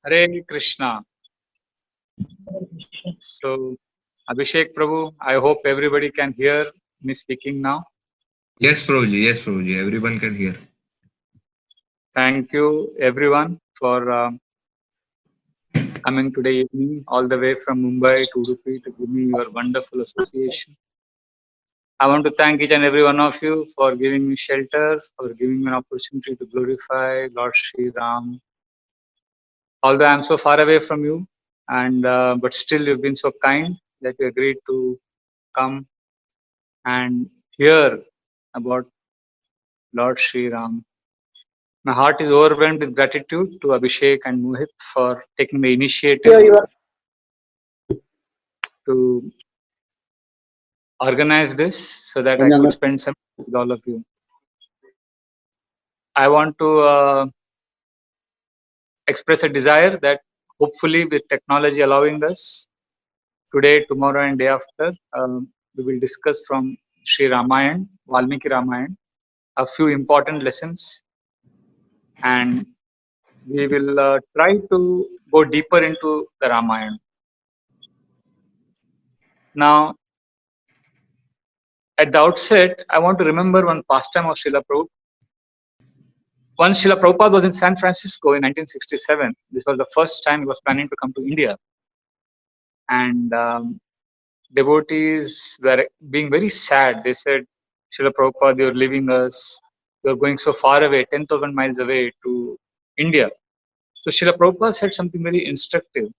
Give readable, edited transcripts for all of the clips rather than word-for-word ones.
Hare Krishna. So, Abhishek Prabhu, I hope everybody can hear me speaking now. Yes, Prabhuji, everyone can hear. Thank you, everyone, for coming today evening all the way from Mumbai to Udupi to give me your wonderful association. I want to thank each and every one of you for giving me shelter, for giving me an opportunity to glorify Lord Sri Ram. Although I'm so far away from you, and but still you've been so kind that you agreed to come and hear about Lord Sri Ram. My heart is overwhelmed with gratitude to Abhishek and Mohit for taking the initiative to organize this so that I could spend some time with all of you. I want to express a desire that hopefully, with technology allowing us, today, tomorrow, and day after, we will discuss from Sri Ramayan, Valmiki Ramayan, a few important lessons, and we will try to go deeper into the Ramayana. Now, at the outset, I want to remember one pastime of Srila Prabhupada. Once Srila Prabhupada was in San Francisco in 1967. This was the first time he was planning to come to India. And devotees were being very sad. They said, Srila Prabhupada, you're leaving us. You're going so far away, 10,000 miles away to India. So Srila Prabhupada said something very instructive.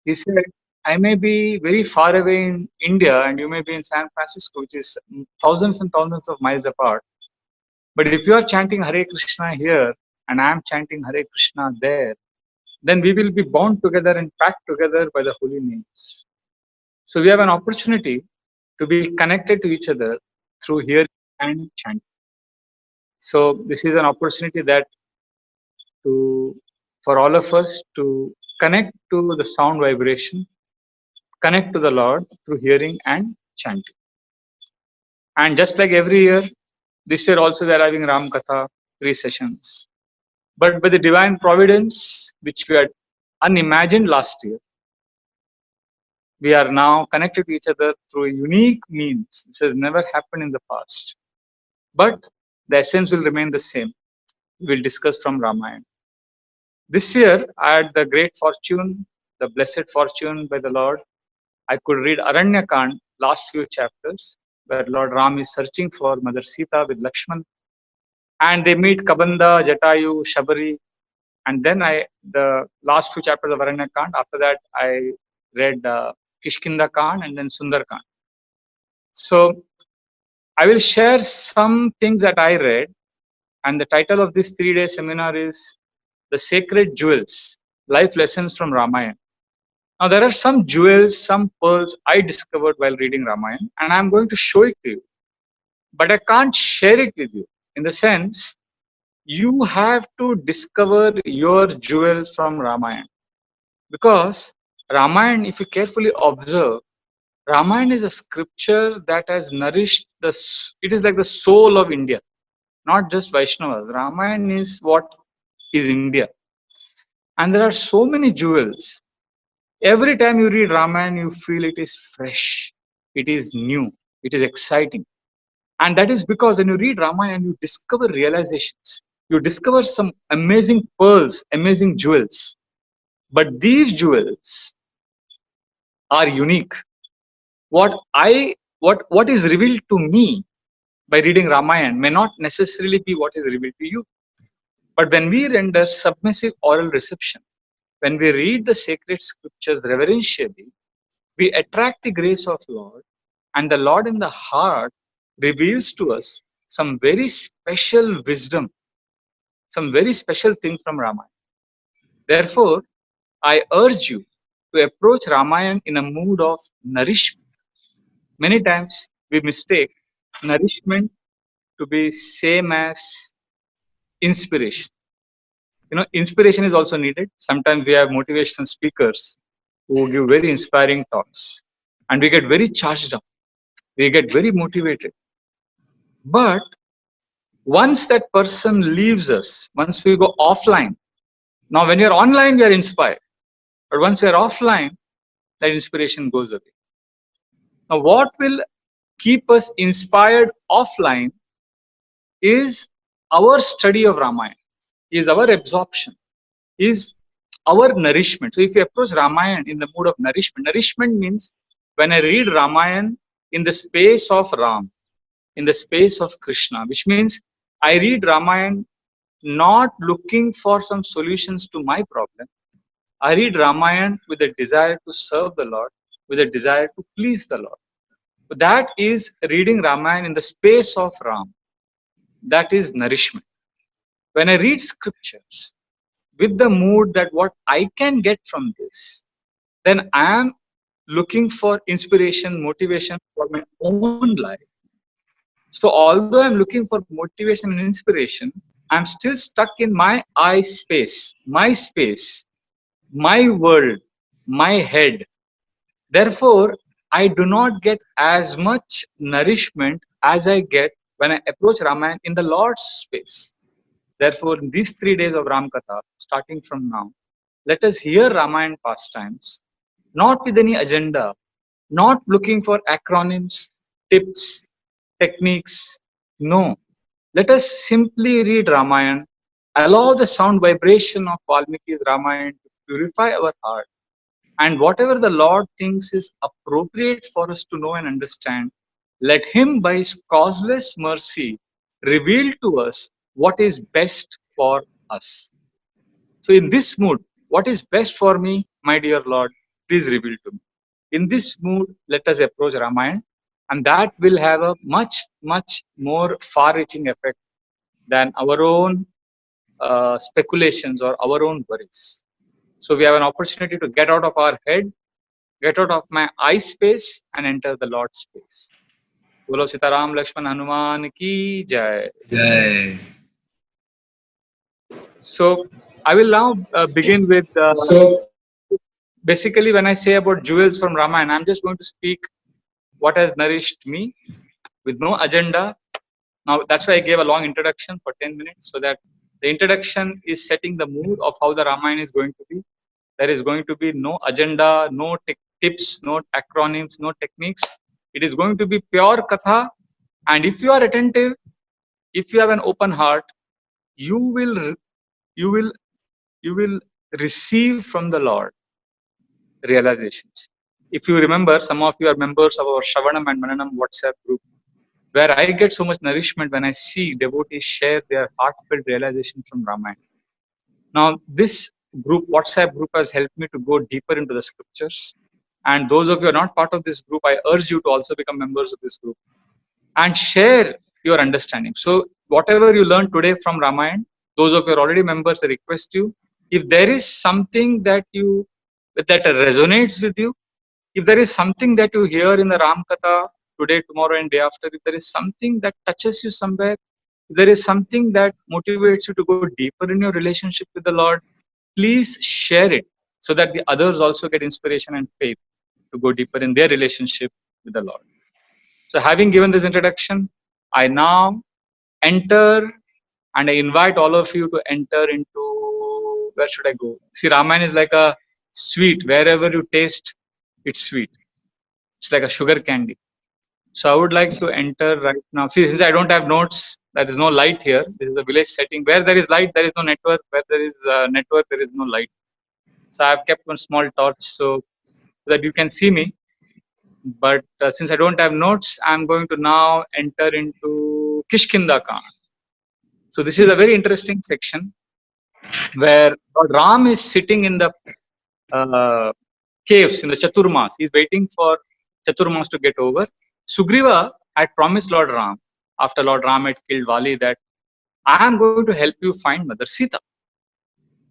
He said, I may be very far away in India and you may be in San Francisco, which is thousands and thousands of miles apart. But if you are chanting Hare Krishna here and I am chanting Hare Krishna there, then we will be bound together and packed together by the holy names. So we have an opportunity to be connected to each other through hearing and chanting. So this is an opportunity that for all of us to connect to the sound vibration, connect to the Lord through hearing and chanting. And just like every year, this year also we are having Ram Katha 3 sessions. But by the divine providence, which we had unimagined last year, we are now connected to each other through a unique means. This has never happened in the past. But the essence will remain the same. We will discuss from Ramayan. This year, I had the great fortune, the blessed fortune by the Lord. I could read Aranyakand, last few chapters, where Lord Ram is searching for Mother Sita with Lakshman. And they meet Kabanda, Jatayu, Shabari. And then the last few chapters of Aranyakand, after that, I read Kishkinda Kand and then Sundar Kanda. So I will share some things that I read, and the title of this 3-day seminar is The Sacred Jewels, Life Lessons from Ramayan. Now there are some jewels, some pearls I discovered while reading Ramayan, and I'm going to show it to you. But I can't share it with you. In the sense, you have to discover your jewels from Ramayan. Because Ramayan, if you carefully observe, Ramayana is a scripture that has nourished it is like the soul of India, not just Vaishnavas. Ramayana is what is India. And there are so many jewels. Every time you read Ramayana, you feel it is fresh, it is new, it is exciting. And that is because when you read Ramayana, you discover realizations. You discover some amazing pearls, amazing jewels. But these jewels are unique. What is revealed to me by reading Ramayana may not necessarily be what is revealed to you. But when we render submissive oral reception, when we read the sacred scriptures reverentially, we attract the grace of Lord, and the Lord in the heart reveals to us some very special wisdom, some very special things from Ramayana. Therefore, I urge you to approach Ramayana in a mood of nourishment. Many times we mistake nourishment to be same as inspiration. Inspiration is also needed. Sometimes we have motivational speakers who give very inspiring talks, and we get very charged up. We get very motivated. But once that person leaves us, once we go offline, Now, when you're online, you're inspired. But once you're offline, that inspiration goes away. Now, what will keep us inspired offline is our study of Ramayana, is our absorption, is our nourishment. So if you approach Ramayana in the mood of nourishment, nourishment means when I read Ramayana in the space of Ram, in the space of Krishna, which means I read Ramayana not looking for some solutions to my problem. I read Ramayana with a desire to serve the Lord, with a desire to please the Lord. So that is reading Ramayana in the space of Ram. That is nourishment. When I read scriptures with the mood that what I can get from this, then I am looking for inspiration, motivation for my own life. So although I'm looking for motivation and inspiration, I'm still stuck in my I space, my world, my head. Therefore, I do not get as much nourishment as I get when I approach Ramayana in the Lord's space. Therefore, in these 3 days of Ram Katha, starting from now, let us hear Ramayana pastimes, not with any agenda, not looking for acronyms, tips, techniques. No. Let us simply read Ramayana, allow the sound vibration of Valmiki's Ramayana to purify our heart, and whatever the Lord thinks is appropriate for us to know and understand, let Him, by His causeless mercy, reveal to us what is best for us. So, in this mood, what is best for me, my dear Lord, please reveal to me. In this mood, let us approach Ramayana, and that will have a much, much more far reaching effect than our own speculations or our own worries. So, we have an opportunity to get out of our head, get out of my I space, and enter the Lord's space. Bolo Sitaram Lakshman Hanuman ki jai. Jai. So I will now begin with So, basically when I say about jewels from Ramayana, I'm just going to speak what has nourished me with no agenda. Now that's why I gave a long introduction for 10 minutes, so that the introduction is setting the mood of how the Ramayana is going to be. There is going to be no agenda, no tips, no acronyms, no techniques. It is going to be pure katha. And if you are attentive, if you have an open heart, you will you will you will receive from the Lord realizations. If you remember, some of you are members of our Shravanam and Mananam WhatsApp group, where I get so much nourishment when I see devotees share their heartfelt realization from Ramayana. Now, this group, WhatsApp group, has helped me to go deeper into the scriptures. And those of you who are not part of this group, I urge you to also become members of this group and share your understanding. So, whatever you learned today from Ramayana, those of you are already members, I request you, if there is something that resonates with you, if there is something that you hear in the Ram Katha today, tomorrow, and day after, if there is something that touches you somewhere, if there is something that motivates you to go deeper in your relationship with the Lord, please share it so that the others also get inspiration and faith to go deeper in their relationship with the Lord. So, having given this introduction, I now enter and I invite all of you to enter into, where should I go? See, Ramayana is like a sweet. Wherever you taste, it's sweet. It's like a sugar candy. So I would like to enter right now. See, since I don't have notes, there is no light here. This is a village setting. Where there is light, there is no network. Where there is network, there is no light. So I have kept one small torch so that you can see me. But since I don't have notes, I'm going to now enter into Kishkinda Khan. So this is a very interesting section where Lord Ram is sitting in the caves, in the Chaturmas. He's waiting for Chaturmas to get over. Sugriva had promised Lord Ram, after Lord Ram had killed Vali, that I am going to help you find Mother Sita.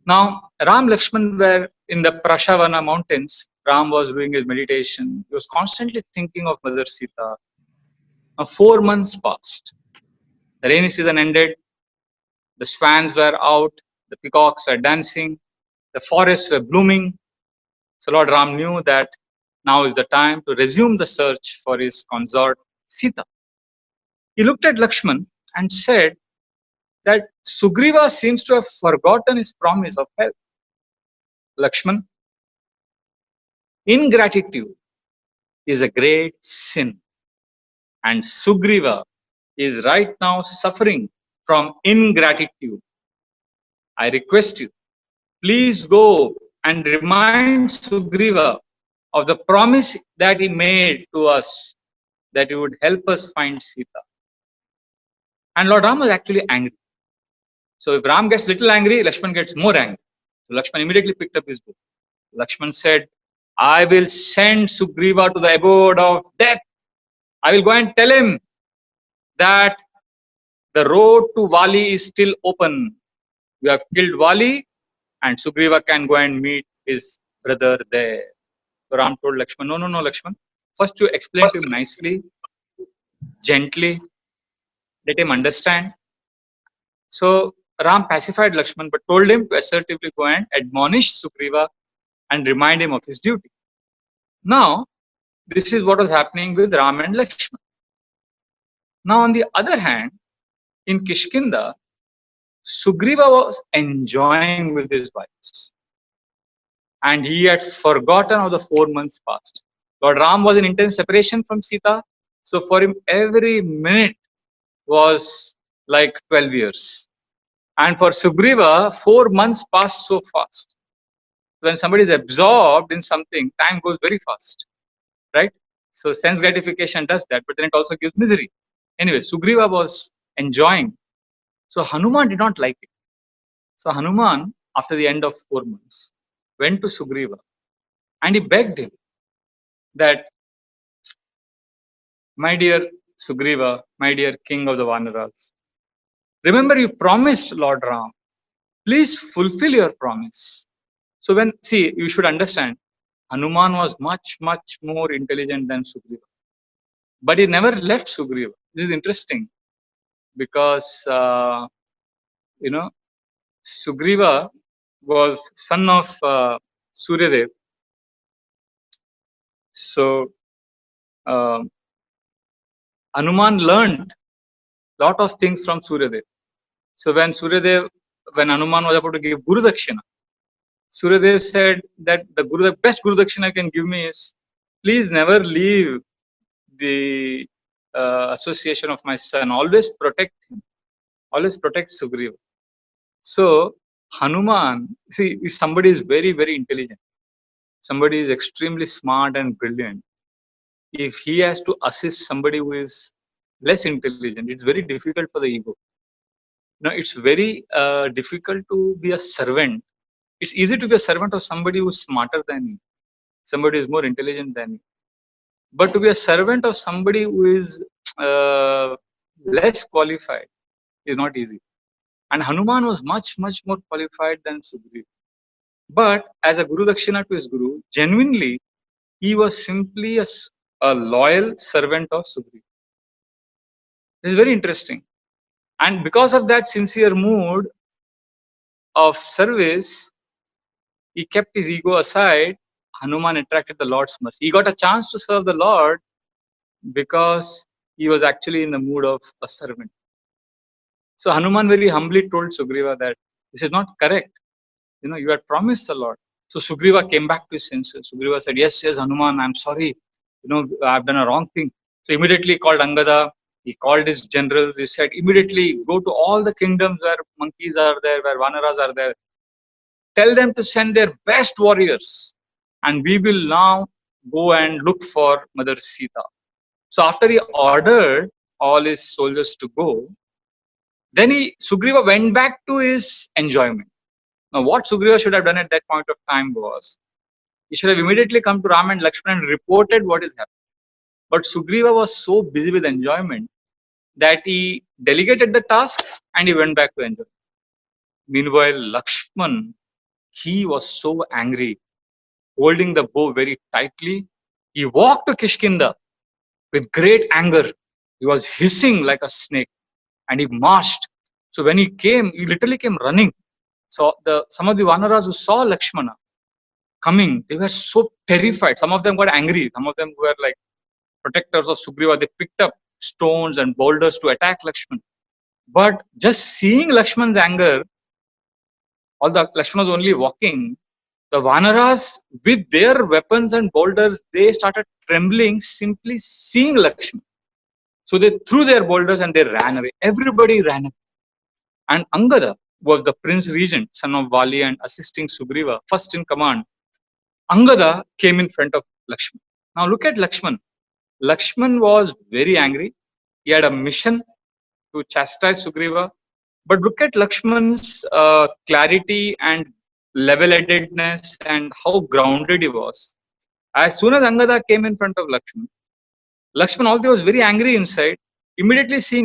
Now, Ram Lakshman were in the Prashavana mountains. Ram was doing his meditation. He was constantly thinking of Mother Sita. Now, 4 months passed. The rainy season ended. The swans were out. The peacocks were dancing. The forests were blooming. So Lord Ram knew that now is the time to resume the search for his consort Sita. He looked at Lakshman and said that Sugriva seems to have forgotten his promise of help. Lakshman, ingratitude is a great sin, and Sugriva is right now suffering from ingratitude. I request you, please go and remind Sugriva of the promise that he made to us that he would help us find Sita. And Lord Ram was actually angry. So if Ram gets little angry, Lakshman gets more angry. So Lakshman immediately picked up his bow. Lakshman said, I will send Sugriva to the abode of death. I will go and tell him that the road to Vali is still open. You have killed Vali, and Sugriva can go and meet his brother there. So Ram told Lakshman, no, Lakshman. First you explain to him nicely, gently, let him understand. So Ram pacified Lakshman, but told him to assertively go and admonish Sugriva and remind him of his duty. Now, this is what was happening with Ram and Lakshman. Now, on the other hand, in Kishkinda, Sugriva was enjoying with his wives. And he had forgotten how the 4 months passed. Lord Ram was in intense separation from Sita. So for him, every minute was like 12 years. And for Sugriva, 4 months passed so fast. When somebody is absorbed in something, time goes very fast. Right? So sense gratification does that, but then it also gives misery. Anyway, Sugriva was enjoying. So Hanuman did not like it. So Hanuman, after the end of 4 months, went to Sugriva and he begged him that, my dear Sugriva, my dear king of the Vanaras, remember you promised Lord Ram, please fulfill your promise. So you should understand, Hanuman was much, much more intelligent than Sugriva. But he never left Sugriva. This is interesting because, Sugriva was son of Suryadev. So Hanuman learned lot of things from Suryadev. So when Hanuman was about to give Guru Dakshina, Suryadev said that the best Guru Dakshina can give me is, please never leave the association of my son. Always protect him. Always protect Sugriva. So Hanuman, if somebody is very, very intelligent, somebody is extremely smart and brilliant, if he has to assist somebody who is less intelligent, it's very difficult for the ego. It's very difficult to be a servant. It's easy to be a servant of somebody who's smarter than you, somebody who's more intelligent than you. But to be a servant of somebody who is less qualified is not easy. And Hanuman was much, much more qualified than Sugriva. But as a Guru Dakshina to his Guru, genuinely, he was simply a loyal servant of Sugriva. This is very interesting. And because of that sincere mood of service, he kept his ego aside. Hanuman attracted the Lord's mercy. He got a chance to serve the Lord because he was actually in the mood of a servant. So Hanuman very humbly told Sugriva that this is not correct. You had promised the Lord. So Sugriva came back to his senses. Sugriva said, yes, Hanuman, I'm sorry. I've done a wrong thing. So immediately called Angada. He called his generals. He said, immediately go to all the kingdoms where monkeys are there, where Vanaras are there. Tell them to send their best warriors. And we will now go and look for Mother Sita. So after he ordered all his soldiers to go, then Sugriva went back to his enjoyment. Now what Sugriva should have done at that point of time was, he should have immediately come to Ram and Lakshman and reported what is happening. But Sugriva was so busy with enjoyment that he delegated the task and he went back to enjoy. Meanwhile, Lakshman, he was so angry, holding the bow very tightly. He walked to Kishkinda with great anger. He was hissing like a snake and he marched. So when he came, he literally came running. So some of the Vanaras who saw Lakshmana coming, they were so terrified. Some of them got angry. Some of them were like protectors of Sugriva. They picked up stones and boulders to attack Lakshman. But just seeing Lakshman's anger, although Lakshman was only walking, The Vanaras, with their weapons and boulders, they started trembling simply seeing Lakshman. So they threw their boulders and they ran away. Everybody ran away. And Angada was the prince regent, son of Vali and assisting Sugriva, first in command. Angada came in front of Lakshman. Now look at Lakshman. Lakshman was very angry. He had a mission to chastise Sugriva. But look at Lakshman's clarity and level-headedness and how grounded he was. As soon as Angada came in front of Lakshman, Lakshman, although was very angry inside, immediately seeing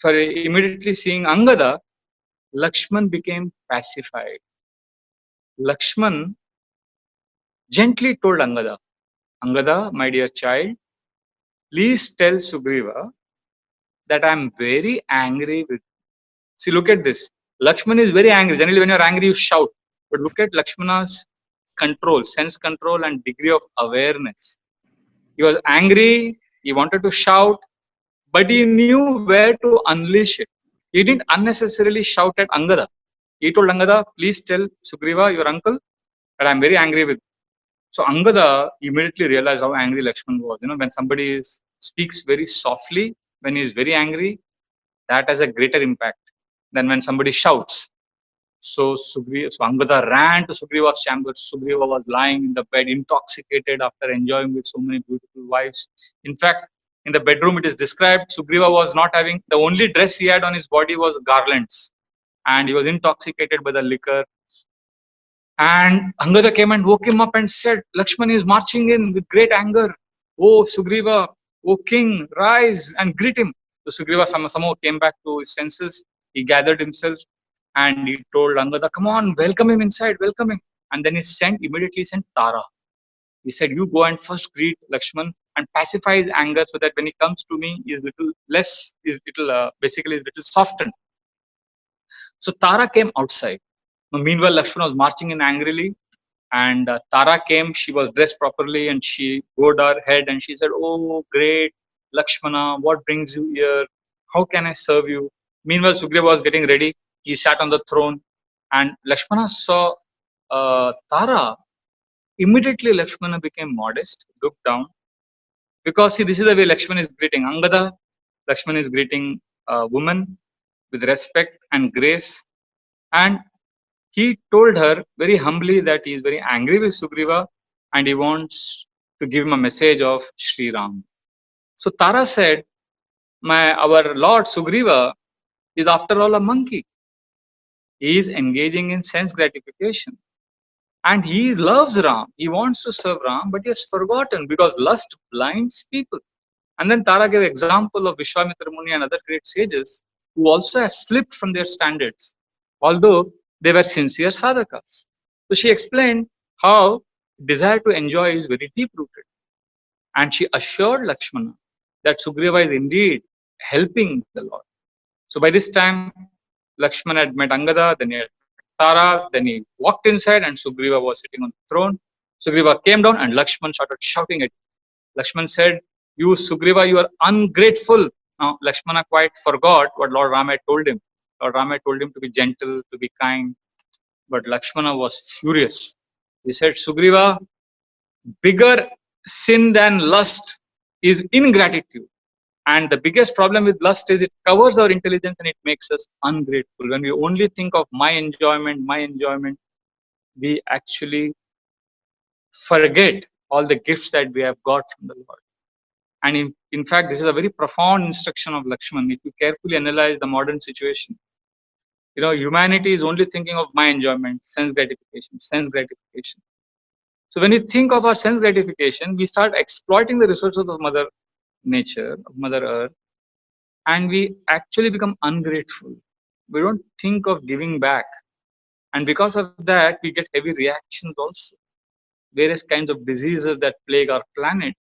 immediately seeing Angada, Lakshman became pacified. Lakshman gently told Angada, Angada, my dear child, please tell Sugriva that I am very angry with. See, look at this. Lakshman is very angry. Generally, when you're angry, you shout. But look at Lakshmana's control, sense control, and degree of awareness. He was angry. He wanted to shout, but he knew where to unleash it. He didn't unnecessarily shout at Angada. He told Angada, please tell Sugriva, your uncle, that I'm very angry with. So Angada immediately realized how angry Lakshman was. When somebody speaks very softly, when he is very angry, that has a greater impact than when somebody shouts. So Angada ran to Sugriva's chamber. Sugriva was lying in the bed, intoxicated after enjoying with so many beautiful wives. In fact, in the bedroom, it is described Sugriva was not having, the only dress he had on his body was garlands, and he was intoxicated by the liquor. And Angada came and woke him up and said, Lakshman is marching in with great anger. Oh, Sugriva, oh king, rise and greet him. So Sugriva somehow came back to his senses. He gathered himself and he told Angada, come on, welcome him inside, welcome him. And then he immediately sent Tara. He said, you go and first greet Lakshman and pacify his anger so that when he comes to me, he is basically little softened. So Tara came outside. Meanwhile, Lakshman was marching in angrily, and Tara came. She was dressed properly, and she bowed her head and she said, "Oh, great Lakshmana, what brings you here? How can I serve you?" Meanwhile, Sugriva was getting ready. He sat on the throne, and Lakshmana saw Tara. Immediately, Lakshmana became modest, looked down, because see, this is the way Lakshman is greeting Angada. Lakshman is greeting a woman with respect and grace, and he told her very humbly that he is very angry with Sugriva and he wants to give him a message of Sri Ram. So Tara said, our Lord Sugriva is after all a monkey. He is engaging in sense gratification. And he loves Ram. He wants to serve Ram, but he has forgotten because lust blinds people. And then Tara gave example of Vishwamitra Muni and other great sages who also have slipped from their standards, although they were sincere sadhakas. So she explained how desire to enjoy is very deep rooted. And she assured Lakshmana that Sugriva is indeed helping the Lord. So by this time, Lakshmana had met Angada, then he had Tara, then he walked inside and Sugriva was sitting on the throne. Sugriva came down and Lakshman started shouting at him. Lakshman said, you Sugriva, you are ungrateful. Now Lakshmana quite forgot what Lord Rama had told him. Lord Rama told him to be gentle, to be kind. But Lakshmana was furious. He said, Sugriva, bigger sin than lust is ingratitude. And the biggest problem with lust is it covers our intelligence and it makes us ungrateful. When we only think of my enjoyment, we actually forget all the gifts that we have got from the Lord. And in fact, this is a very profound instruction of Lakshman. If you carefully analyze the modern situation, humanity is only thinking of my enjoyment, sense gratification. So when you think of our sense gratification, we start exploiting the resources of Mother Nature, of Mother Earth, and we actually become ungrateful. We don't think of giving back. And because of that, we get heavy reactions also. Various kinds of diseases that plague our planet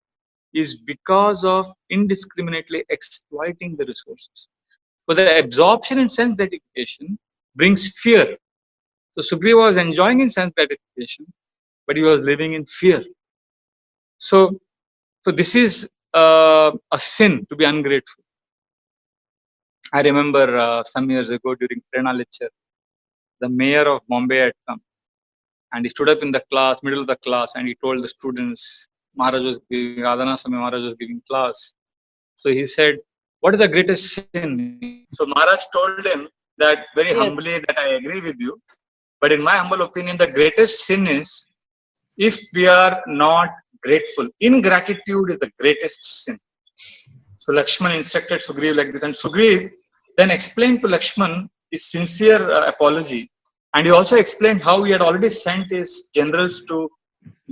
is because of indiscriminately exploiting the resources. So the absorption in sense gratification brings fear. So Sugriva was enjoying in sense gratification, but he was living in fear. So this is a sin to be ungrateful. I remember some years ago during Prerna lecture, the mayor of Bombay had come And he stood up in the class, middle of the class, and he told the students, Maharaj was giving, Radhana Swami Maharaj was giving class. So he said, what is the greatest sin? So Maharaj told him that very Yes. humbly that I agree with you. But in my humble opinion, the greatest sin is if we are not grateful. Ingratitude is the greatest sin. So Lakshman instructed Sugriv like this, and Sugriv then explained to Lakshman his sincere apology. And he also explained how he had already sent his generals to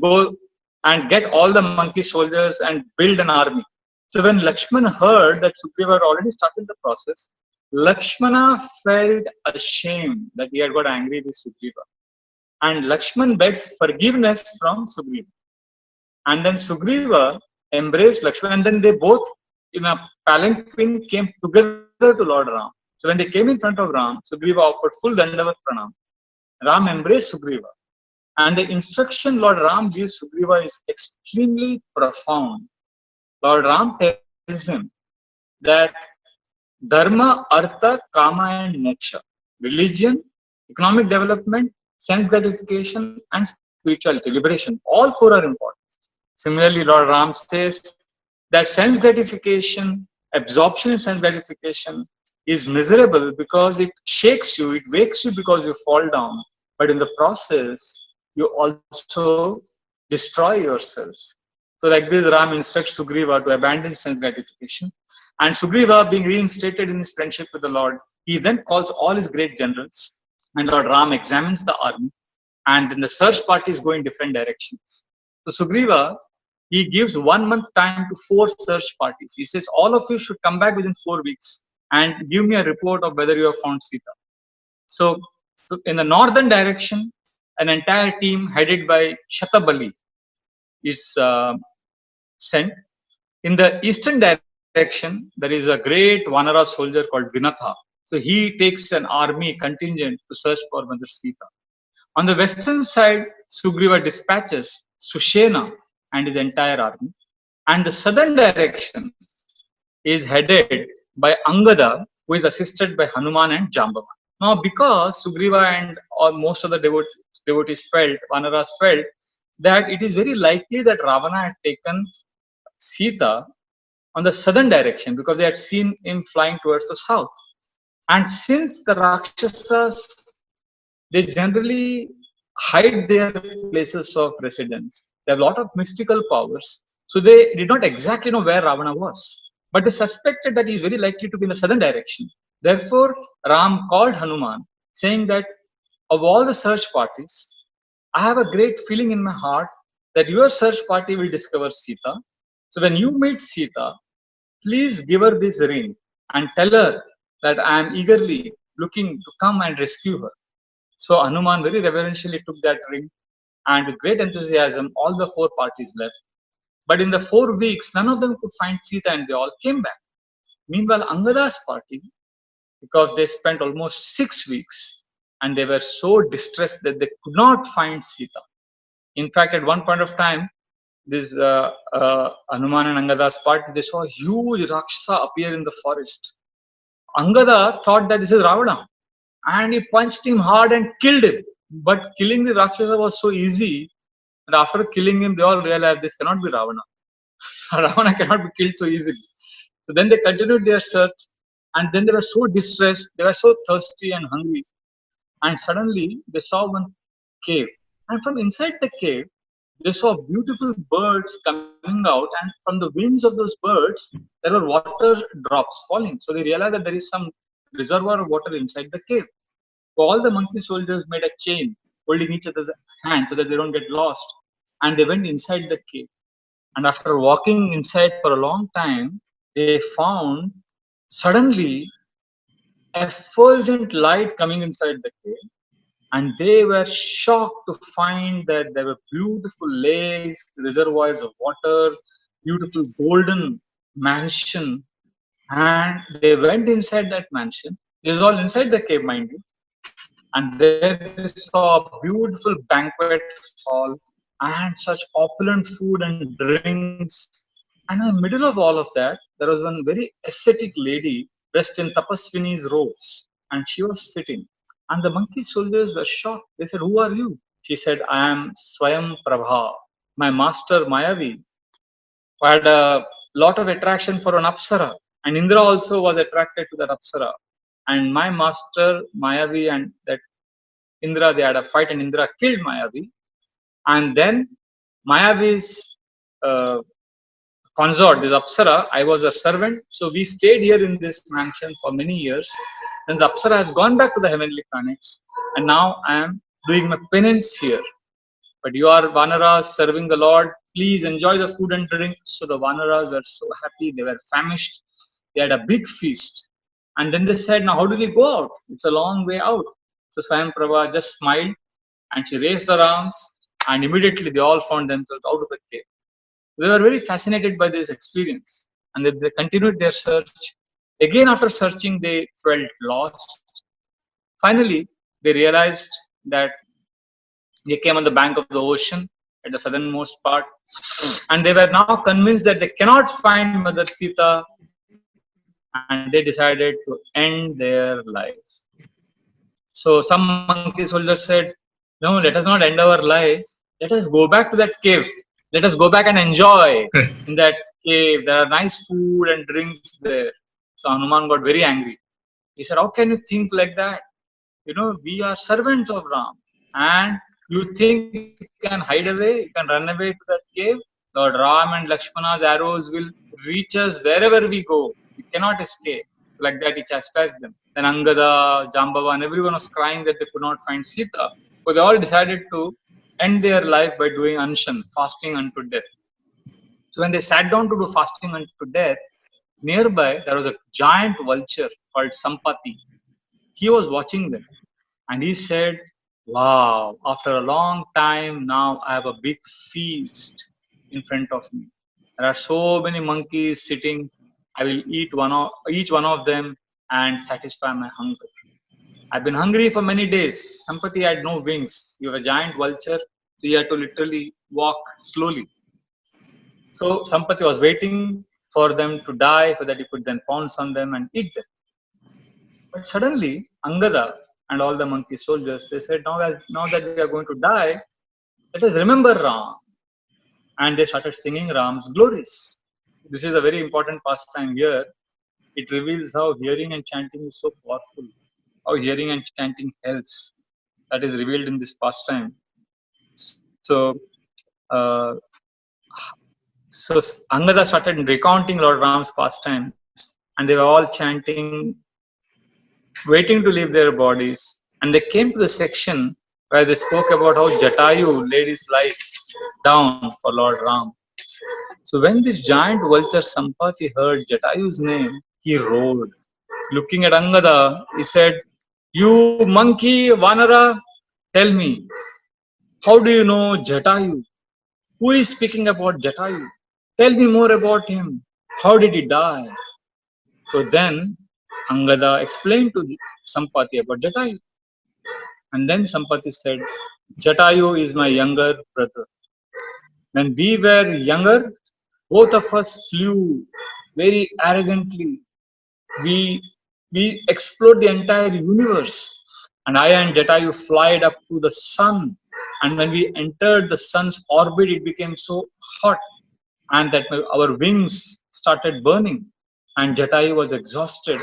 go and get all the monkey soldiers and build an army. So when Lakshman heard that Sugriva had already started the process, Lakshmana felt ashamed that he had got angry with Sugriva. And Lakshman begged forgiveness from Sugriva. And then Sugriva embraced Lakshman, and then they both in a palanquin came together to Lord Ram. So when they came in front of Ram, Sugriva offered full Dandavat Pranam. Ram embraced Sugriva. And the instruction Lord Ram gives Sugriva is extremely profound. Lord Ram tells him that Dharma, Artha, Kama, and Moksha, religion, economic development, sense gratification, and spirituality, liberation, all four are important. Similarly, Lord Ram says that sense gratification, absorption in sense gratification is miserable because it shakes you, it wakes you because you fall down. But in the process, you also destroy yourselves. So like this, Ram instructs Sugriva to abandon sense gratification. And Sugriva, being reinstated in his friendship with the Lord, he then calls all his great generals. And Lord Ram examines the army. And then the search parties go in different directions. So Sugriva, he gives 1 month time to 4 search parties. He says, all of you should come back within 4 weeks and give me a report of whether you have found Sita. So in the northern direction, an entire team headed by Shatabali is sent. In the eastern direction, there is a great Vanara soldier called Vinatha. So he takes an army contingent to search for Mother Sita. On the western side, Sugriva dispatches Sushena and his entire army. And the southern direction is headed by Angada, who is assisted by Hanuman and Jambavan. Now, because Sugriva and most of the devotees felt, Vanaras felt, that it is very likely that Ravana had taken Sita on the southern direction because they had seen him flying towards the south. And since the Rakshasas, they generally hide their places of residence, they have a lot of mystical powers. So they did not exactly know where Ravana was. But they suspected that he is very likely to be in the southern direction. Therefore, Ram called Hanuman, saying that of all the search parties, I have a great feeling in my heart that your search party will discover Sita. So when you meet Sita, please give her this ring and tell her that I am eagerly looking to come and rescue her. So Hanuman very reverentially took that ring, and with great enthusiasm, all the 4 parties left. But in the 4 weeks, none of them could find Sita, and they all came back. Meanwhile, Angada's party, because they spent almost 6 weeks, and they were so distressed that they could not find Sita. In fact, at one point of time, this Hanuman and Angada's party, they saw a huge Rakshasa appear in the forest. Angada thought that this is Ravana, and he punched him hard and killed him. But killing the Rakshasa was so easy, and after killing him, they all realized this cannot be Ravana. Ravana cannot be killed so easily. So then they continued their search, and then they were so distressed, they were so thirsty and hungry, and suddenly they saw one cave. And from inside the cave, they saw beautiful birds coming out, and from the wings of those birds, there were water drops falling. So they realized that there is some reservoir of water inside the cave. So all the monkey soldiers made a chain holding each other's hand so that they don't get lost. And they went inside the cave. And after walking inside for a long time, they found suddenly effulgent light coming inside the cave. And they were shocked to find that there were beautiful lakes, reservoirs of water, beautiful golden mansion. And they went inside that mansion. This is all inside the cave, mind you. And there they saw a beautiful banquet hall and such opulent food and drinks. And in the middle of all of that, there was one very ascetic lady dressed in tapaswini's robes, and she was sitting. And the monkey soldiers were shocked. They said, "Who are you?" She said, I am Swayam Prabha. My master Mayavi had a lot of attraction for an Apsara. And Indra also was attracted to that Apsara. And my master Mayavi and that Indra, they had a fight, and Indra killed Mayavi. And then Mayavi's uh, consort, this Apsara, I was a servant. So we stayed here in this mansion for many years. Then the Apsara has gone back to the heavenly planets. And now I am doing my penance here. But you are Vanaras serving the Lord. Please enjoy the food and drink. So the Vanaras were so happy. They were famished. They had a big feast. And then they said, now how do we go out? It's a long way out. So Swayam Prabha just smiled and she raised her arms, and immediately they all found themselves out of the cave. They were very fascinated by this experience, and they continued their search. Again, after searching, they felt lost. Finally, they realized that they came on the bank of the ocean at the southernmost part, and they were now convinced that they cannot find Mother Sita, and they decided to end their life. So some monkey soldiers said, no, let us not end our life. Let us go back to that cave. Let us go back and enjoy in that cave. There are nice food and drinks there. So Hanuman got very angry. He said, how can you think like that? You know, we are servants of Ram. And you think you can hide away, you can run away to that cave? Lord Ram and Lakshmana's arrows will reach us wherever we go. We cannot escape. Like that, he chastised them. Then Angada, Jambava, and everyone was crying that they could not find Sita. So they all decided to end their life by doing anshan, fasting unto death. So when they sat down to do fasting unto death, nearby there was a giant vulture called Sampati. He was watching them, and he said, wow, after a long time, now I have a big feast in front of me. There are so many monkeys sitting. I will eat each one of them and satisfy my hunger. I've been hungry for many days. Sampati had no wings. He was a giant vulture, so he had to literally walk slowly. So Sampati was waiting for them to die so that he could then pounce on them and eat them. But suddenly, Angada and all the monkey soldiers, they said, now that we are going to die, let us remember Ram. And they started singing Ram's glories. This is a very important pastime here. It reveals how hearing and chanting is so powerful, how hearing and chanting helps. That is revealed in this pastime. So, uh, so Angada started recounting Lord Ram's pastimes, and they were all chanting, waiting to leave their bodies. And they came to the section where they spoke about how Jatayu laid his life down for Lord Ram. So when this giant vulture Sampati heard Jatayu's name, he roared. Looking at Angada, he said, you monkey Vanara, tell me, how do you know Jatayu? Who is speaking about Jatayu? Tell me more about him. How did he die? So then Angada explained to Sampati about Jatayu. And then Sampati said, Jatayu is my younger brother. When we were younger, both of us flew very arrogantly. We explored the entire universe. And I and Jatayu flied up to the sun. And when we entered the sun's orbit, it became so hot, and that our wings started burning. And Jatayu was exhausted.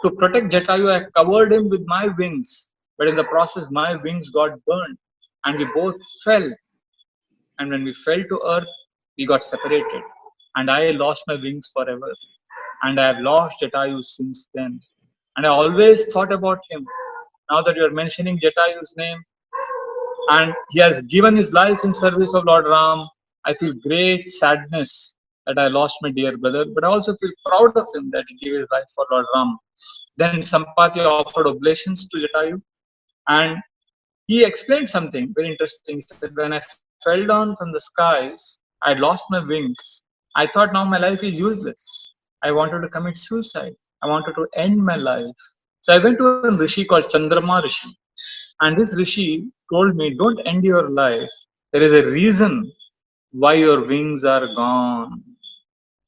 To protect Jatayu, I covered him with my wings. But in the process, my wings got burned. And we both fell. And when we fell to earth, we got separated. And I lost my wings forever. And I have lost Jatayu since then. And I always thought about him. Now that you are mentioning Jatayu's name, and he has given his life in service of Lord Ram, I feel great sadness that I lost my dear brother, but I also feel proud of him that he gave his life for Lord Ram. Then Sampati offered oblations to Jatayu, and he explained something very interesting. He said, when I fell down from the skies, I had lost my wings. I thought now my life is useless. I wanted to commit suicide. I wanted to end my life. So I went to a rishi called Chandrama Rishi. And this rishi told me, don't end your life. There is a reason why your wings are gone.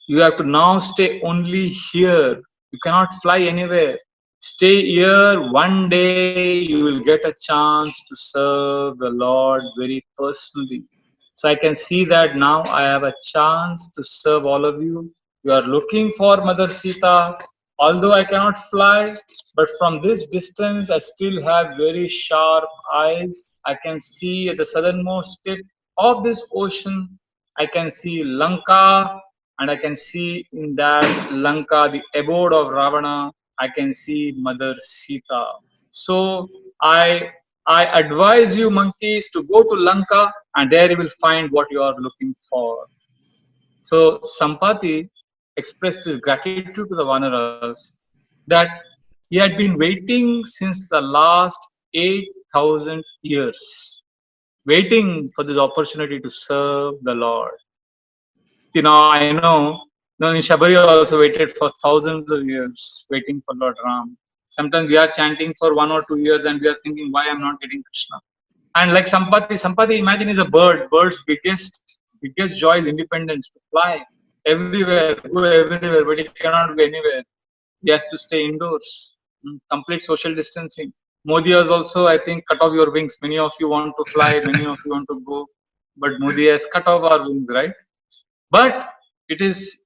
You have to now stay only here. You cannot fly anywhere. Stay here. One day you will get a chance to serve the Lord very personally. So I can see that now I have a chance to serve all of you. You are looking for Mother Sita. Although I cannot fly, but from this distance I still have very sharp eyes. I can see at the southernmost tip of this ocean. I can see Lanka, and I can see in that Lanka the abode of Ravana. I can see Mother Sita. So I I advise you, monkeys, to go to Lanka, and there you will find what you are looking for. So Sampati expressed his gratitude to the Vanaras that he had been waiting since the last 8,000 years, waiting for this opportunity to serve the Lord. See, now I know, in Shabari also waited for thousands of years, waiting for Lord Ram. Sometimes we are chanting for 1 or 2 years and we are thinking, why I'm not getting Krishna? And like Sampati, imagine is a bird. Bird's biggest joy is independence, to fly everywhere, go everywhere, but he cannot go anywhere. He has to stay indoors. Complete social distancing. Modi has also, I think, cut off your wings. Many of you want to fly, many of you want to go, but Modi has cut off our wings, right? But it is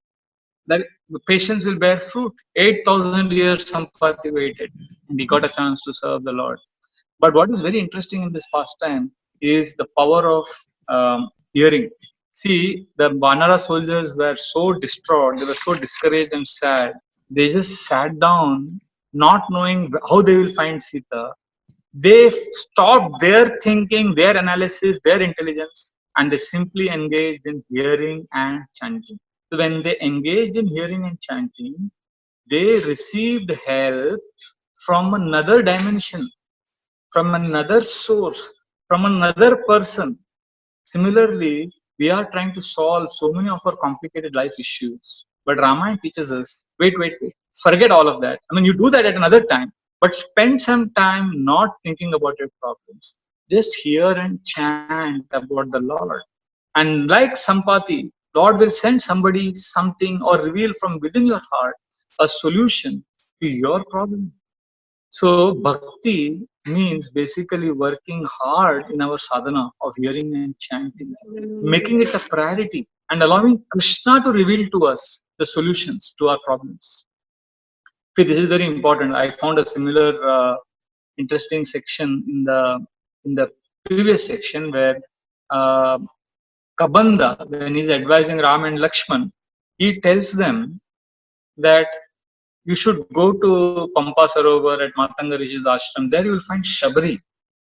that the patience will bear fruit. 8,000 years Sampati waited, and he got a chance to serve the Lord. But what is very interesting in this pastime is the power of hearing. See, the Vanara soldiers were so distraught, they were so discouraged and sad. They just sat down, not knowing how they will find Sita. They stopped their thinking, their analysis, their intelligence, and they simply engaged in hearing and chanting. So when they engaged in hearing and chanting, they received help from another dimension, from another source, from another person. Similarly, we are trying to solve so many of our complicated life issues. But Ramayana teaches us wait, forget all of that. I mean, you do that at another time, but spend some time not thinking about your problems. Just hear and chant about the Lord. And like Sampati, Lord will send somebody something or reveal from within your heart a solution to your problem. So bhakti means basically working hard in our sadhana of hearing and chanting, making it a priority and allowing Krishna to reveal to us the solutions to our problems. See, this is very important. I found a similar interesting section in the previous section where uh, Kabanda, when he's advising Ram and Lakshman, he tells them that you should go to Pampa Sarovar at Matanga Rishi's ashram. There you will find Shabari.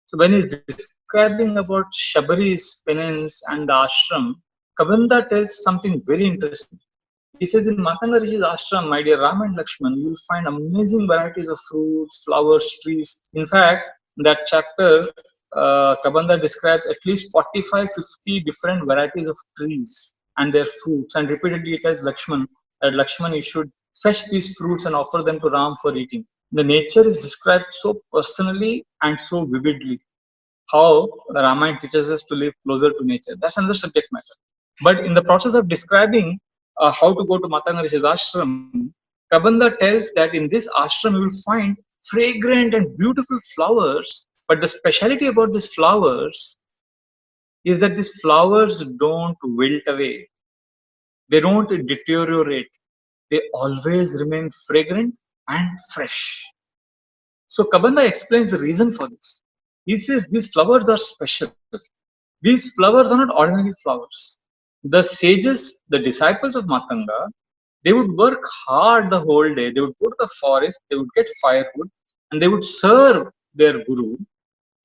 So when he's describing about Shabari's penance and the ashram, Kabanda tells something very interesting. He says in Matanga Rishi's ashram, my dear Ram and Lakshman, you will find amazing varieties of fruits, flowers, trees. In fact, in that chapter, Kabanda describes at least 45, 50 different varieties of trees and their fruits. And repeatedly he tells Lakshman that Lakshman, you should fetch these fruits and offer them to Ram for eating. The nature is described so personally and so vividly. How the Ramayana teaches us to live closer to nature. That's another subject matter. But in the process of describing how to go to Matanga Rishi's ashram, Kabanda tells that in this ashram you will find fragrant and beautiful flowers. But the speciality about these flowers is that these flowers don't wilt away, they don't deteriorate, they always remain fragrant and fresh. So Kabanda explains the reason for this. He says these flowers are special. These flowers are not ordinary flowers. The sages, the disciples of Matanga, they would work hard the whole day. They would go to the forest, they would get firewood, and they would serve their guru.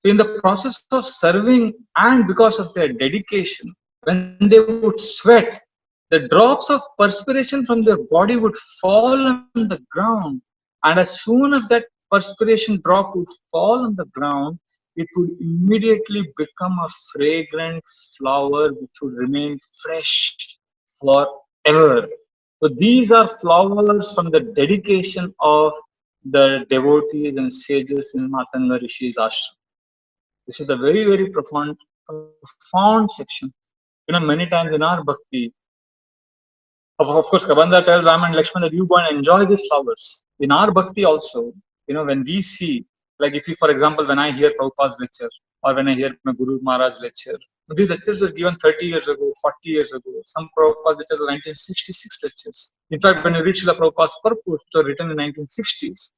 So, in the process of serving and because of their dedication, when they would sweat, the drops of perspiration from their body would fall on the ground. And as soon as that perspiration drop would fall on the ground, it would immediately become a fragrant flower which would remain fresh forever. So these are flowers from the dedication of the devotees and sages in Matanga Rishi's ashram. This is a very, very profound section. Many times in our bhakti, of course, Kabanda tells Ram and Lakshman that you go and enjoy these flowers. In our bhakti also, When we see, like if you, for example, when I hear Prabhupada's lecture or when I hear my Guru Maharaj's lecture, these lectures were given 30 years ago, 40 years ago. Some Prabhupada lectures were 1966 lectures. In fact, when you read Srila Prabhupada's purport, which were written in 1960s,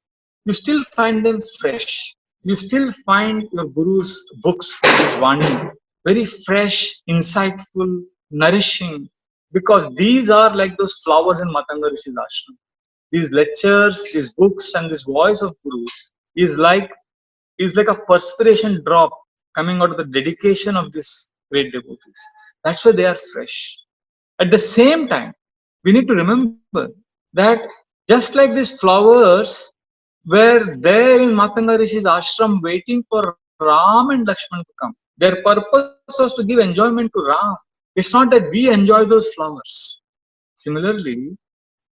you still find them fresh. You still find your Guru's books, his Vani, very fresh, insightful, nourishing, because these are like those flowers in Matanga Rishi's ashram. These lectures, these books, and this voice of Guru is like is like a perspiration drop coming out of the dedication of these great devotees. That's why they are fresh. At the same time, we need to remember that just like these flowers were there in Matanga Rishi's ashram waiting for Ram and Lakshman to come, their purpose was to give enjoyment to Ram. It's not that we enjoy those flowers. Similarly,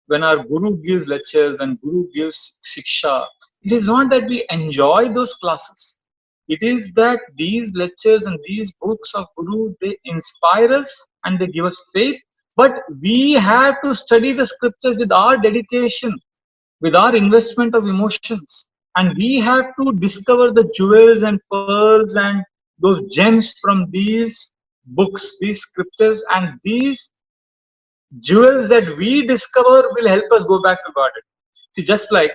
when our Guru gives lectures, when Guru gives Shiksha, it is not that we enjoy those classes. It is that these lectures and these books of Guru, they inspire us and they give us faith. But we have to study the scriptures with our dedication, with our investment of emotions. And we have to discover the jewels and pearls and those gems from these books, these scriptures, and these jewels that we discover will help us go back to God. See, just like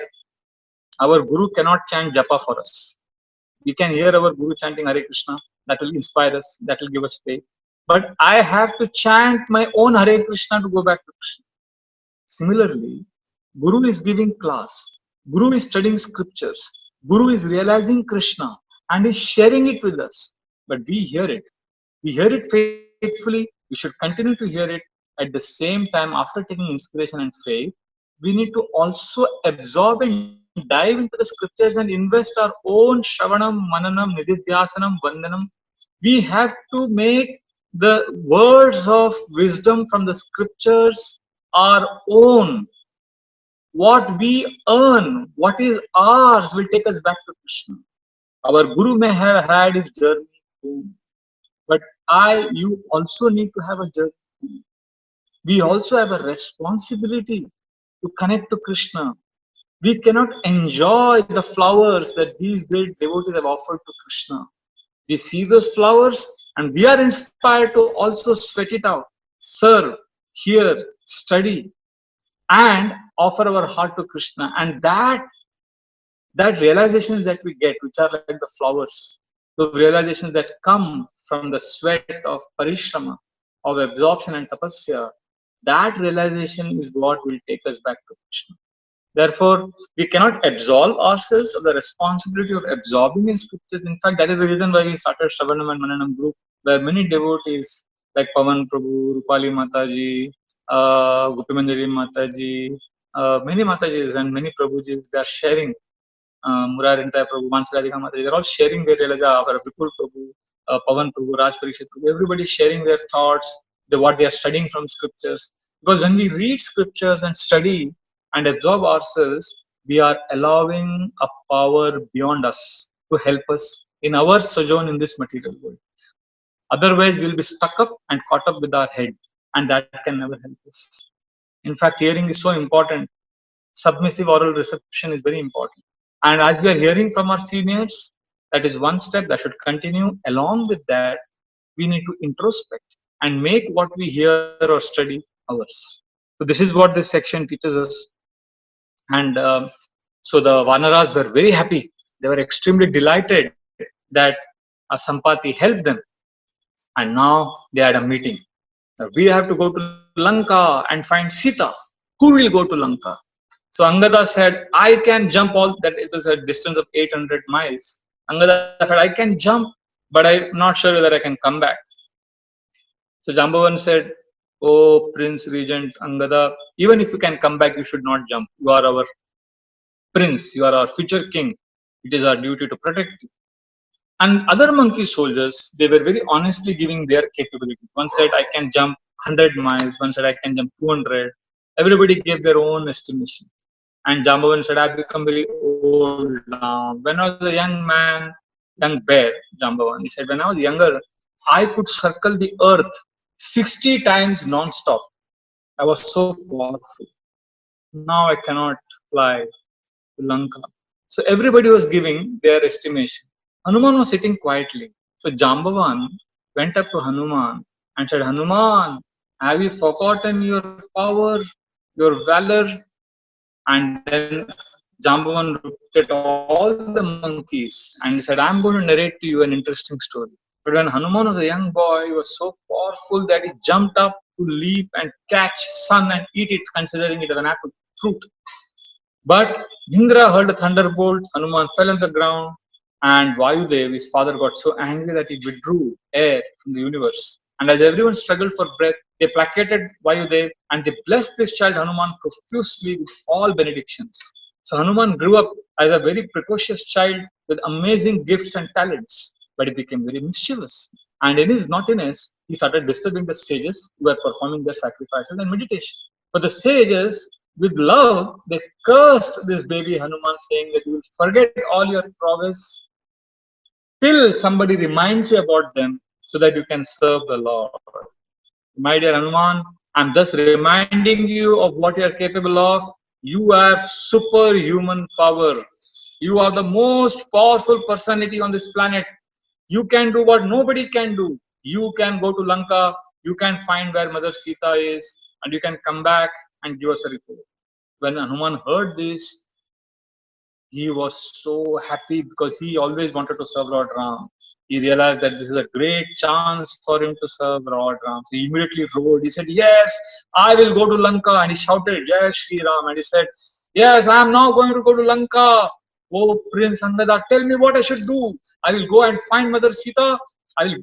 our Guru cannot chant japa for us. We can hear our Guru chanting Hare Krishna, that will inspire us, that will give us faith. But I have to chant my own Hare Krishna to go back to Krishna. Similarly, Guru is giving class, Guru is studying scriptures, Guru is realizing Krishna and is sharing it with us. But we hear it. We hear it faithfully. We should continue to hear it. At the same time, after taking inspiration and faith, we need to also absorb and dive into the scriptures and invest our own Shravanam, Mananam, Nididhyasanam, Vandanam. We have to make the words of wisdom from the scriptures our own. What we earn, what is ours, will take us back to Krishna. Our Guru may have had his journey home, but you also need to have a journey home. We also have a responsibility to connect to Krishna. We cannot enjoy the flowers that these great devotees have offered to Krishna. We see those flowers and we are inspired to also sweat it out, serve, hear, study, and offer our heart to Krishna. And that realizations that we get, which are like the flowers, those realizations that come from the sweat of parishrama, of absorption and tapasya, that realization is what will take us back to Krishna. Therefore, we cannot absolve ourselves of the responsibility of absorbing in scriptures. In fact, that is the reason why we started Shravanam and Mananam group, where many devotees like Pavan Prabhu, Rupali Mataji, Gopimanjari Mataji, many Matajis and many Prabhujis, they are sharing. Murarinta Prabhu, Mansaradhika Mataji, they're all sharing their Relaja, Vipul Prabhu, Pavan Prabhu, Raj Parikshit Prabhu, everybody sharing their thoughts, what they are studying from scriptures. Because when we read scriptures and study and absorb ourselves, we are allowing a power beyond us to help us in our sojourn in this material world. Otherwise, we'll be stuck up and caught up with our head, and that can never help us. In fact, hearing is so important. Submissive oral reception is very important. And as we are hearing from our seniors, that is one step that should continue. Along with that, we need to introspect and make what we hear or study ours. So this is what this section teaches us. And so the Vanaras were very happy. They were extremely delighted that Sampati helped them. And now they had a meeting. Now we have to go to Lanka and find Sita. Who will go to Lanka? So Angada said, I can jump all that. It was a distance of 800 miles. Angada said, I can jump, but I'm not sure whether I can come back. So Jambavan said, oh, Prince Regent Angada, even if you can come back, you should not jump. You are our prince, you are our future king. It is our duty to protect you. And other monkey soldiers, they were very honestly giving their capability. One said, I can jump 100 miles. One said, I can jump 200. Everybody gave their own estimation. And Jambavan said, I've become very old now. When I was a young man, young bear, Jambavan, he said, when I was younger, I could circle the earth 60 times non-stop. I was so powerful. Now I cannot fly to Lanka. So everybody was giving their estimation. Hanuman was sitting quietly. So Jambavan went up to Hanuman and said, Hanuman, have you forgotten your power, your valor? And then Jambavan looked at all the monkeys and he said, I'm going to narrate to you an interesting story. But when Hanuman was a young boy, he was so powerful that he jumped up to leap and catch sun and eat it, considering it as an apple fruit. But Indra heard a thunderbolt, Hanuman fell on the ground, and Vayudev, his father, got so angry that he withdrew air from the universe. And as everyone struggled for breath, they placated Vayudev and they blessed this child Hanuman profusely with all benedictions. So Hanuman grew up as a very precocious child with amazing gifts and talents, but he became very mischievous. And in his naughtiness, he started disturbing the sages who were performing their sacrifices and meditation. But the sages, with love, they cursed this baby Hanuman, saying that you will forget all your prowess till somebody reminds you about them so that you can serve the Lord. My dear Hanuman, I'm just reminding you of what you are capable of. You have superhuman power. You are the most powerful personality on this planet. You can do what nobody can do. You can go to Lanka, you can find where Mother Sita is, and you can come back and give us a report. When Hanuman heard this, he was so happy because he always wanted to serve Lord Ram. He realized that this is a great chance for him to serve Lord Ram. So he immediately rode. He said, Yes, I will go to Lanka. And he shouted, Yes, Shri Ram. And he said, Yes, I am now going to go to Lanka. Oh, Prince Angada, tell me what I should do. I will go and find Mother Sita.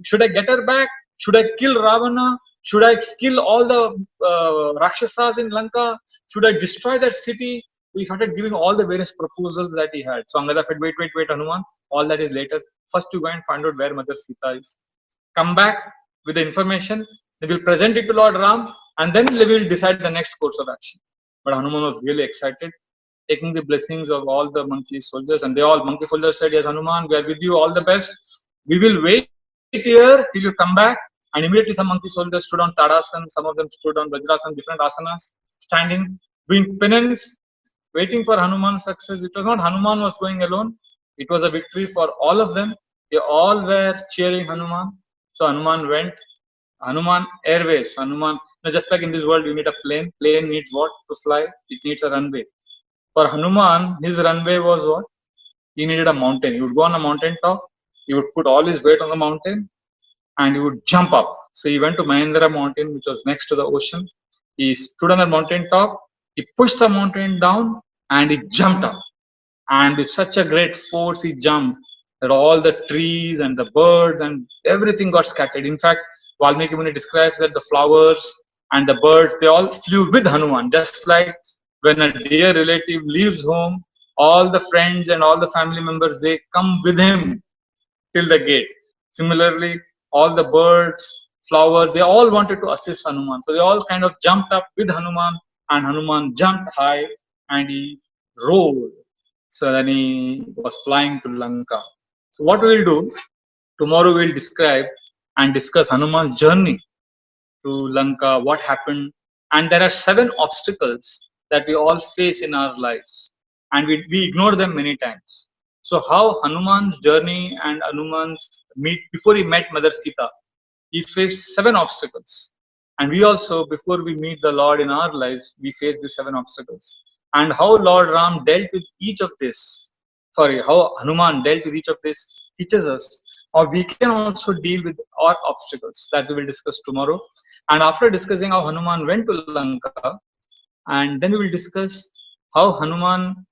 Should I get her back? Should I kill Ravana? Should I kill all the Rakshasas in Lanka? Should I destroy that city? He started giving all the various proposals that he had. So Angada said, wait, Hanuman, all that is later. First you go and find out where Mother Sita is. Come back with the information, they will present it to Lord Ram, and then they will decide the next course of action. But Hanuman was really excited, taking the blessings of all the monkey soldiers, and monkey soldiers said, Yes, Hanuman, we are with you, all the best. We will wait here till you come back. And immediately some monkey soldiers stood on Tadasan, some of them stood on Vajrasan, different asanas, standing, doing penance, waiting for Hanuman's success. It was not Hanuman was going alone. It was a victory for all of them. They all were cheering Hanuman. So Hanuman went. Hanuman Airways. Hanuman, just like in this world, you need a plane. Plane needs what to fly? It needs a runway. For Hanuman, his runway was what? He needed a mountain. He would go on a mountain top. He would put all his weight on the mountain and he would jump up. So he went to Mahendra mountain, which was next to the ocean. He stood on the mountain top. He pushed the mountain down and he jumped up. And with such a great force, he jumped that all the trees and the birds and everything got scattered. In fact, Valmiki Muni describes that the flowers and the birds, they all flew with Hanuman. Just like when a dear relative leaves home, all the friends and all the family members, they come with him till the gate. Similarly, all the birds, flowers, they all wanted to assist Hanuman. So they all kind of jumped up with Hanuman, and Hanuman jumped high and he rolled. So then he was flying to Lanka. So what we will do, tomorrow we will describe and discuss Hanuman's journey to Lanka, what happened. And there are 7 obstacles that we all face in our lives. And we ignore them many times. So how Hanuman's journey and Hanuman's before he met Mother Sita, he faced 7 obstacles. And we also, before we meet the Lord in our lives, we face these 7 obstacles. And how Lord Ram dealt with each of this, how Hanuman dealt with each of this teaches us how we can also deal with our obstacles that we will discuss tomorrow. And after discussing how Hanuman went to Lanka, and then we will discuss how Hanuman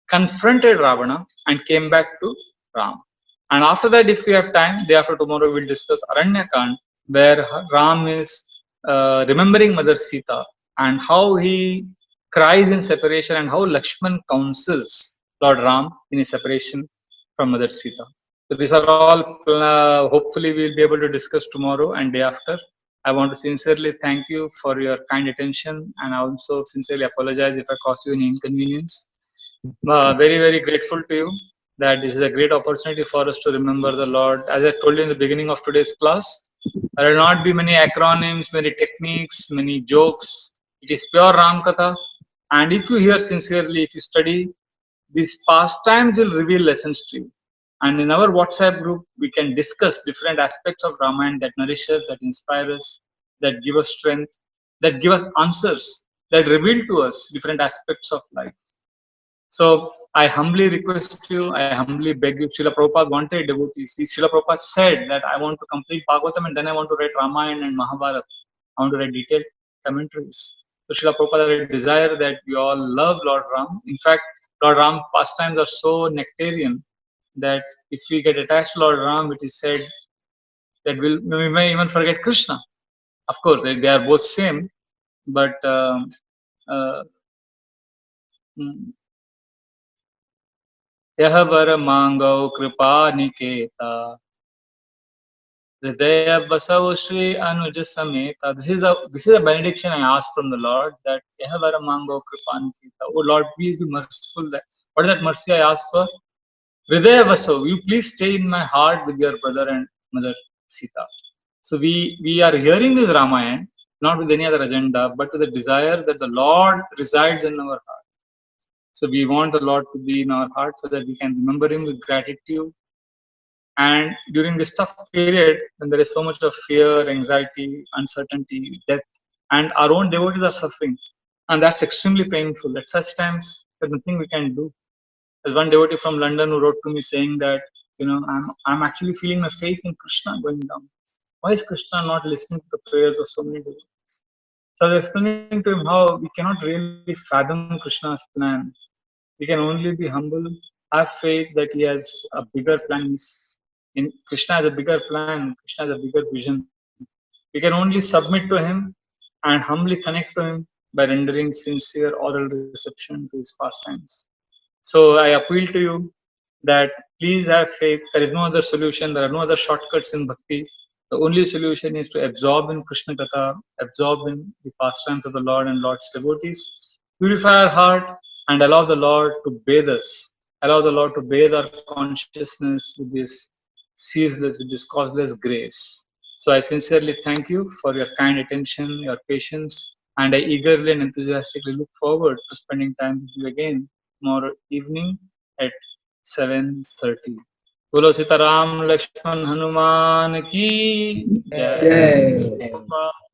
confronted Ravana and came back to Ram. And after that, if we have time, day after tomorrow, we will discuss Aranyakand, where Ram is remembering Mother Sita and how he cries in separation and how Lakshman counsels Lord Ram in his separation from Mother Sita. So these are all, hopefully we will be able to discuss tomorrow and day after. I want to sincerely thank you for your kind attention, and I also sincerely apologize if I caused you any inconvenience. Very, very grateful to you that this is a great opportunity for us to remember the Lord. As I told you in the beginning of today's class, there will not be many acronyms, many techniques, many jokes. It is pure Ram Katha. And if you hear sincerely, if you study, these pastimes will reveal lessons to you. And in our WhatsApp group, we can discuss different aspects of Ramayana that nourish us, that inspire us, that give us strength, that give us answers, that reveal to us different aspects of life. So I humbly request you, I humbly beg you. Srila Prabhupada wanted devotees. Srila Prabhupada said that I want to complete Bhagavatam and then I want to write Ramayana and Mahabharata. I want to write detailed commentaries. So Srila Prabhupada had a desire that we all love Lord Ram. In fact, Lord Ram pastimes are so nectarian that if we get attached to Lord Ram, it is said that we may even forget Krishna. Of course, they are both same, but uh, mm, यह वर मांगो कृपा निकेता हृदय बसव श्री अनुज समेता. This is a benediction I asked from the Lord, that यह वर मांगो कृपा Niketa. Oh Lord, please be merciful. That what is that mercy I asked for? Hridaya vaso, you please stay in my heart with your brother and mother Sita. So we are hearing this Ramayana not with any other agenda, but with the desire that the Lord resides in our heart. So we want the Lord to be in our heart so that we can remember Him with gratitude. And during this tough period, when there is so much of fear, anxiety, uncertainty, death, and our own devotees are suffering, and that's extremely painful. At such times, there's nothing we can do. There's one devotee from London who wrote to me saying that, I'm actually feeling my faith in Krishna going down. Why is Krishna not listening to the prayers of so many devotees? So I was explaining to him how we cannot really fathom Krishna's plan. We can only be humble, have faith that he has a bigger plan. In Krishna has a bigger plan. Krishna has a bigger vision. We can only submit to him and humbly connect to him by rendering sincere oral reception to his pastimes. So I appeal to you that please have faith. There is no other solution. There are no other shortcuts in bhakti. The only solution is to absorb in Krishna Katha, absorb in the pastimes of the Lord and Lord's devotees, purify our heart, and allow the Lord to bathe us. Allow the Lord to bathe our consciousness with this ceaseless, with this causeless grace. So I sincerely thank you for your kind attention, your patience, and I eagerly and enthusiastically look forward to spending time with you again tomorrow evening at 7:30. बोलो सीताराम लक्ष्मण हनुमान की जय. जय.